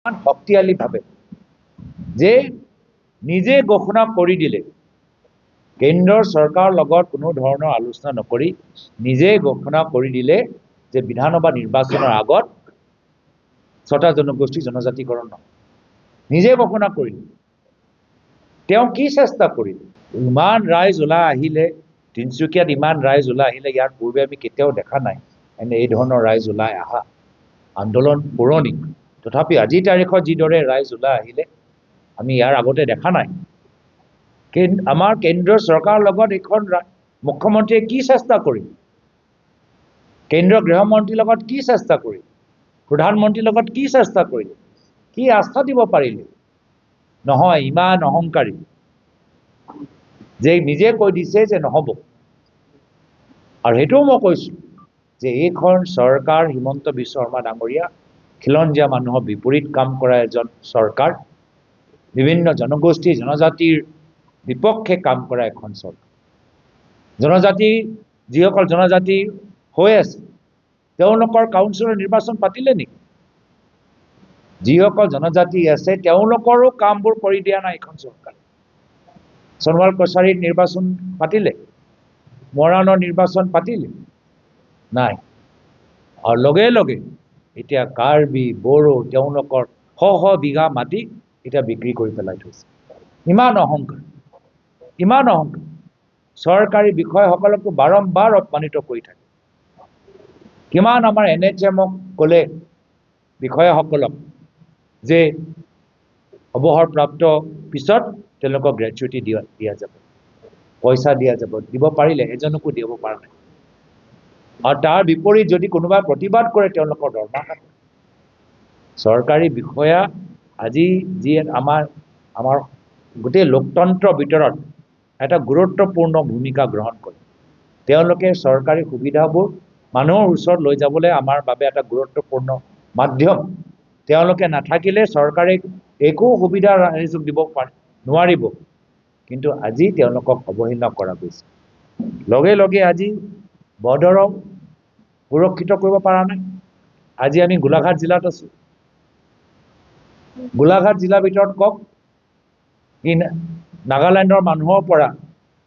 শক্তিশালীভাৱে যে নিজে ঘোষণা কৰি দিলে, কেন্দ্ৰৰ চৰকাৰৰ লগত কোনো ধৰণৰ আলোচনা নকৰি নিজে ঘোষণা কৰি দিলে যে বিধানসভা নিৰ্বাচনৰ আগত 6টা জনগোষ্ঠী জনজাতিকৰণ নহয়। নিজে ঘোষণা কৰিলে। তেওঁ কি চেষ্টা কৰিলে? ইমান ৰাইজ ওলাই আহিলে, তিনিচুকীয়াত ইমান ৰাইজ ওলাই আহিলে, ইয়াৰ পূৰ্বে আমি কেতিয়াও দেখা নাই এই ধৰণৰ ৰাইজ ওলাই আহা। আন্দোলন পুৰণি, তথাপি আজিৰ তাৰিখত যিদৰে ৰাইজ ওলাই আহিলে আমি ইয়াৰ আগতে দেখা নাই। আমাৰ কেন্দ্ৰীয় চৰকাৰৰ লগত এইখন মুখ্যমন্ত্ৰীয়ে কি চেষ্টা কৰিল? কেন্দ্ৰীয় গৃহমন্ত্ৰীৰ লগত কি চেষ্টা কৰিল? প্ৰধানমন্ত্ৰীৰ লগত কি চেষ্টা কৰিলে? কি আস্থা দিব পাৰিলে? নহয়, ইমান অহংকাৰী যে নিজে কৈ দিছে যে নহ'ব। আৰু সেইটোও মই কৈছোঁ যে এইখন চৰকাৰ হিমন্ত বিশ্ব শৰ্মা ডাঙৰীয়া খিলঞ্জীয়া মানুহৰ বিপৰীত কাম কৰা এজন চৰকাৰ, বিভিন্ন জনগোষ্ঠী জনজাতিৰ বিপক্ষে কাম কৰা এখন চৰকাৰ। জনজাতি যিসকল জনজাতি হৈ আছে তেওঁলোকৰ কাউন্সিলৰ নিৰ্বাচন পাতিলে নেকি? যিসকল জনজাতি আছে তেওঁলোকৰো কামবোৰ কৰি দিয়া নাই এখন চৰকাৰে। সোণোৱাল কছাৰীৰ নিৰ্বাচন পাতিলে, মৰাণৰ নিৰ্বাচন পাতিলে নাই। আৰু লগে লগে এতিয়া কাৰ্বি বড়ো তেওঁলোকৰ শ বিঘা মাটি এতিয়া বিক্ৰী কৰি পেলাই থৈছে। ইমান অহংকাৰ, ইমান অহংকাৰ। চৰকাৰী বিষয়াসকলকো বাৰম্বাৰ অপমানিত কৰি থাকে। কিমান আমাৰ NHMক ক'লে বিষয়াসকলক যে অৱসৰপ্ৰাপ্ত পিছত তেওঁলোকক গ্ৰেচুইটি দিয়া যাব, পইচা দিয়া যাব, দিব পাৰিলে এজনকো দিব পৰা নাই। আৰু তাৰ বিপৰীত যদি কোনোবাই প্ৰতিবাদ কৰে তেওঁলোকৰ দৰমহা কাটে। চৰকাৰী বিষয়া আজি যি আমাৰ গোটেই লোকতন্ত্ৰৰ ভিতৰত এটা গুৰুত্বপূৰ্ণ ভূমিকা গ্ৰহণ কৰে। তেওঁলোকে চৰকাৰী সুবিধাবোৰ মানুহৰ ওচৰত লৈ যাবলৈ আমাৰ বাবে এটা গুৰুত্বপূৰ্ণ মাধ্যম। তেওঁলোকে নাথাকিলে চৰকাৰে একো সুবিধা ৰাইজক দিব নোৱাৰিব। কিন্তু আজি তেওঁলোকক অৱহেলা কৰা গৈছে। লগে লগে আজি বৰ্ডাৰক সুৰক্ষিত কৰিব পৰা নাই। আজি আমি গোলাঘাট জিলাত আছোঁ। গোলাঘাট জিলাৰ ভিতৰত কওক, নাগালেণ্ডৰ মানুহৰ পৰা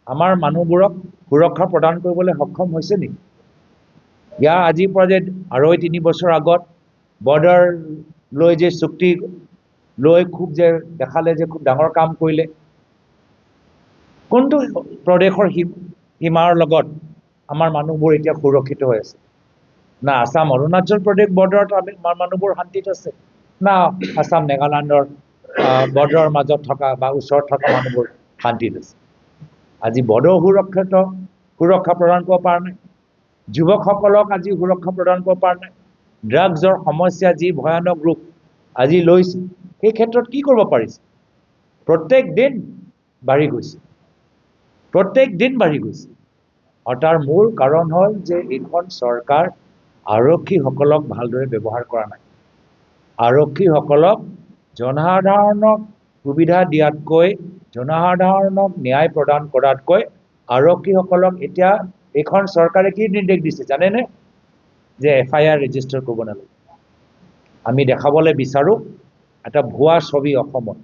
আমাৰ মানুহবোৰক সুৰক্ষা প্ৰদান কৰিবলৈ সক্ষম হৈছে নেকি? ইয়াৰ আজিৰ পৰা যে 2.5-3 বছৰ আগত বৰ্ডাৰ লৈ যে চুক্তি লৈ খুব যে দেখালে যে খুব ডাঙৰ কাম কৰিলে, কোনটো প্ৰদেশৰ সীমাৰ লগত আমাৰ মানুহবোৰ এতিয়া সুৰক্ষিত হৈ আছে? না আসাম অৰুণাচল প্ৰদেশ বৰ্ডাৰত আমাৰ মানুহবোৰ শান্তিত আছে, না আসাম নাগালেণ্ডৰ বৰ্ডাৰৰ মাজত থকা বা ওচৰত থকা মানুহবোৰ শান্তিত আছে। আজি বৰ্ডাৰ সুৰক্ষা প্ৰদান কৰিব পৰা নাই। যুৱকসকলক আজি সুৰক্ষা প্ৰদান কৰিব পৰা নাই। ড্ৰাগছৰ সমস্যা যি ভয়ানক ৰূপ আজি লৈছে, সেই ক্ষেত্ৰত কি কৰিব পাৰিছে? প্ৰত্যেক দিন বাঢ়ি গৈছে, প্ৰত্যেক দিন বাঢ়ি গৈছে। আৰু তাৰ মূল কাৰণ হ'ল যে এইখন চৰকাৰ আৰক্ষীসকলক ভালদৰে ব্যৱহাৰ কৰা নাই। আৰক্ষীসকলক জনসাধাৰণক সুবিধা দিয়াতকৈ, জনসাধাৰণক ন্যায় প্ৰদান কৰাতকৈ আৰক্ষীসকলক এতিয়া এইখন চৰকাৰে কি নিৰ্দেশ দিছে জানেনে? যে FIR ৰেজিষ্টাৰ কৰিব নালাগে। আমি দেখাবলৈ বিচাৰোঁ এটা ভুৱা ছবি অসমত,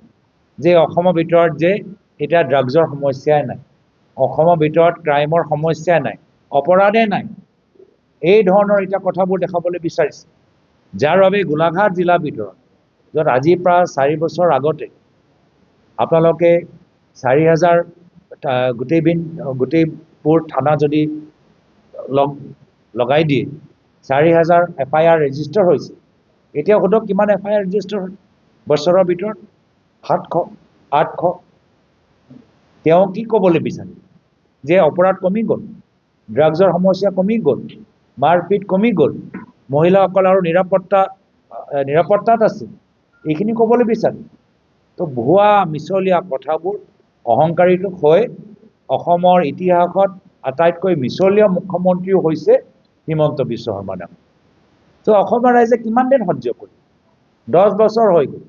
যে অসমৰ ভিতৰত যে এতিয়া ড্ৰাগছৰ সমস্যাই নাই, অসমৰ ভিতৰত ক্ৰাইমৰ সমস্যাই নাই, অপৰাধে নাই। এই ধৰণৰ এতিয়া কথাবোৰ দেখাবলৈ বিচাৰিছে, যাৰ বাবে গোলাঘাট জিলাৰ ভিতৰত য'ত আজিৰ পৰা 4 বছৰ আগতে আপোনালোকে 4,000 গোটেইবোৰ থানা যদি লগাই দিয়ে, 4,000 FIR ৰেজিষ্টাৰ হৈছে। এতিয়া সোধক কিমান FIR ৰেজিষ্টাৰ হ'ল বছৰৰ ভিতৰত? 700, 800। তেওঁ কি ক'বলৈ বিচাৰে? যে অপৰাধ কমি গ'ল, ড্ৰাগছৰ সমস্যা কমি গ'ল, মাৰপিট কমি গ'ল, মহিলাসকল আৰু নিৰাপত্তাত আছে, এইখিনি ক'বলৈ বিচাৰে। তো ভুৱা মিছলীয়া কথাবোৰ অহংকাৰীত হৈ অসমৰ ইতিহাসত আটাইতকৈ মিছলীয়া মুখ্যমন্ত্ৰীও হৈছে হিমন্ত বিশ্ব শৰ্মা ডাঙৰীয়া। তো অসমৰ ৰাইজে কিমান দিন সহ্য কৰিব? 10 বছৰ হৈ গ'ল।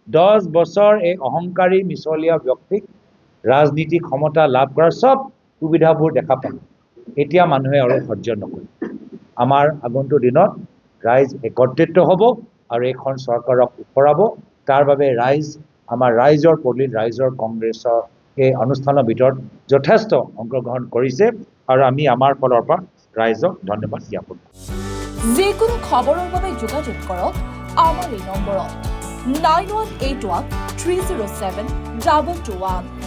10 বছৰ এই অহংকাৰী মিছলীয়া ব্যক্তিক ৰাজনীতিক ক্ষমতা লাভ কৰাৰ চব সুবিধাবোৰ দেখা পালে। এতিয়া মানুহে আৰু সহ্য নকৰে। আমাৰ আগন্তুক দিনত ৰাইজ একত্ৰিত হ'ব আৰু এইখন চৰকাৰক ওপৰাব। তাৰ বাবে আমাৰ ৰাইজৰ পদূলিত ৰাইজৰ কংগ্ৰেছৰ এই অনুষ্ঠানৰ ভিতৰত যথেষ্ট অংশগ্ৰহণ কৰিছে আৰু আমি আমাৰ ফালৰ পৰা ৰাইজক ধন্যবাদ জ্ঞাপন কৰিছোঁ। যিকোনো খবৰৰ বাবে যোগাযোগ কৰক আমাৰ এই নম্বৰত 9181 307 221।